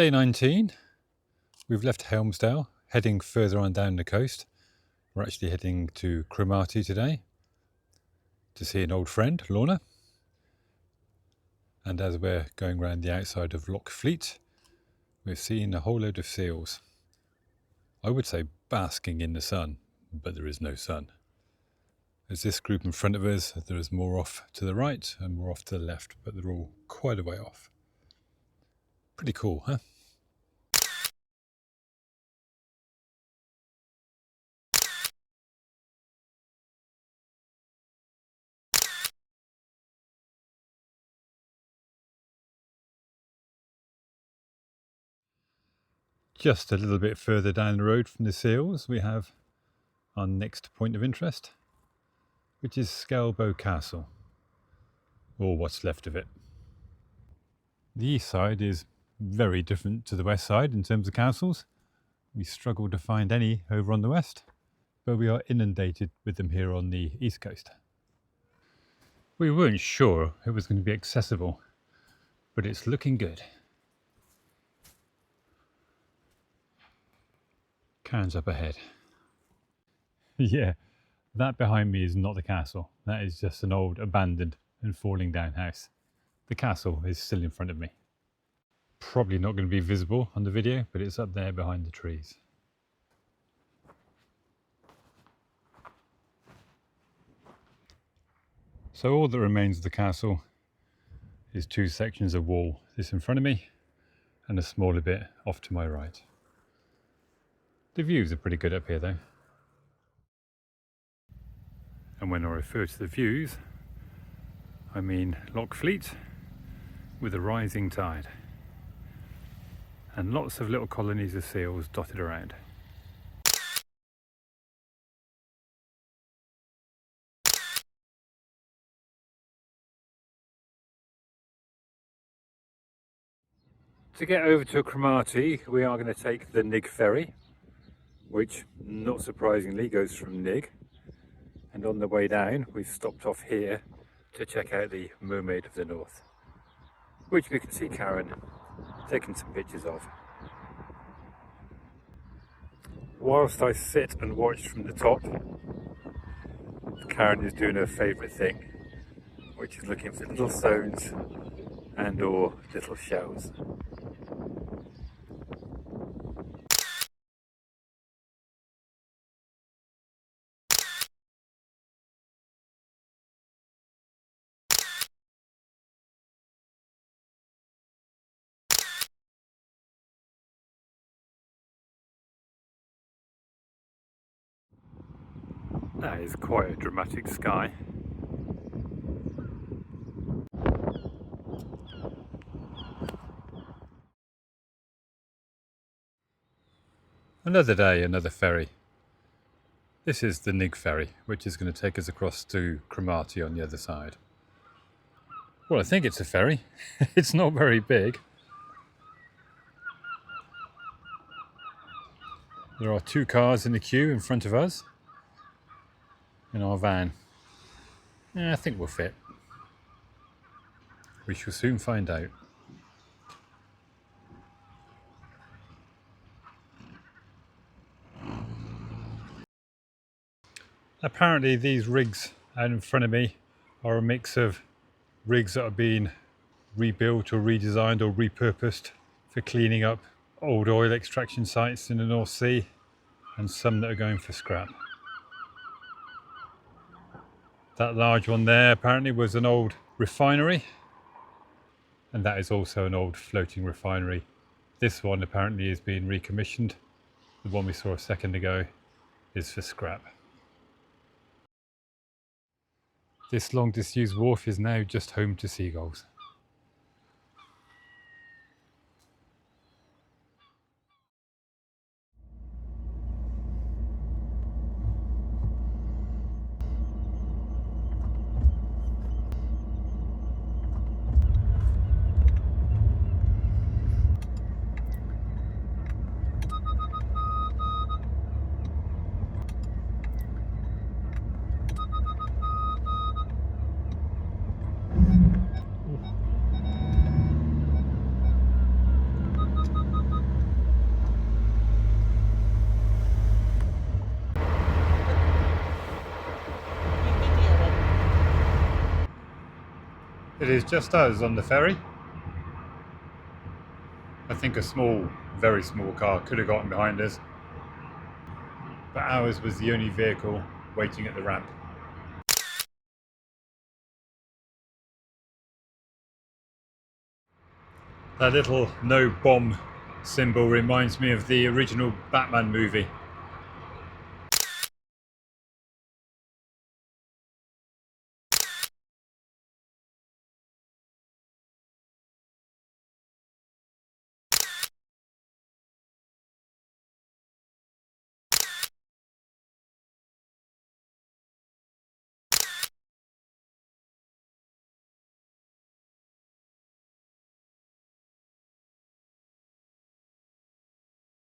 Day 19. We've left Helmsdale, heading further on down the coast. We're actually heading to Cromarty today to see an old friend, Lorna. And as we're going around the outside of Loch Fleet, we've seen a whole load of seals. I would say basking in the sun, but there is no sun. There's this group in front of us, there is more off to the right and more off to the left, but they're all quite a way off. Pretty cool, huh? Just a little bit further down the road from the seals, we have our next point of interest, which is Skelbo Castle, or what's left of it. The east side is very different to the west side in terms of castles. We struggle to find any over on the west, but we are inundated with them here on the east coast. We weren't sure it was going to be accessible, but it's looking good. Cairns up ahead. Yeah, that behind me is not the castle. That is just an old abandoned and falling down house. The castle is still in front of me. Probably not going to be visible on the video, but it's up there behind the trees. So all that remains of the castle is two sections of wall, this in front of me and a smaller bit off to my right. The views are pretty good up here though. And when I refer to the views, I mean Loch Fleet with a rising tide and lots of little colonies of seals dotted around. To get over to Cromarty, we are going to take the Nigg Ferry, which not surprisingly goes from Nigg. And on the way down, we've stopped off here to check out the Mermaid of the North, which we can see Karen taking some pictures of. Whilst I sit and watch from the top, Karen is doing her favourite thing, which is looking for little stones and or little shells. That is quite a dramatic sky. Another day, another ferry. This is the Nigg Ferry, which is going to take us across to Cromarty on the other side. Well, I think it's a ferry. It's not very big. There are two cars in the queue in front of us. In our van. Yeah, I think we'll fit. We shall soon find out. Apparently these rigs out in front of me are a mix of rigs that are being rebuilt or redesigned or repurposed for cleaning up old oil extraction sites in the North Sea, and some that are going for scrap. That large one there apparently was an old refinery, and that is also an old floating refinery. This one apparently is being recommissioned. The one we saw a second ago is for scrap. This long disused wharf is now just home to seagulls. it is just us on the ferry. I think a small, very small car could have gotten behind us, but ours was the only vehicle waiting at the ramp. That little no bomb symbol reminds me of the original Batman movie.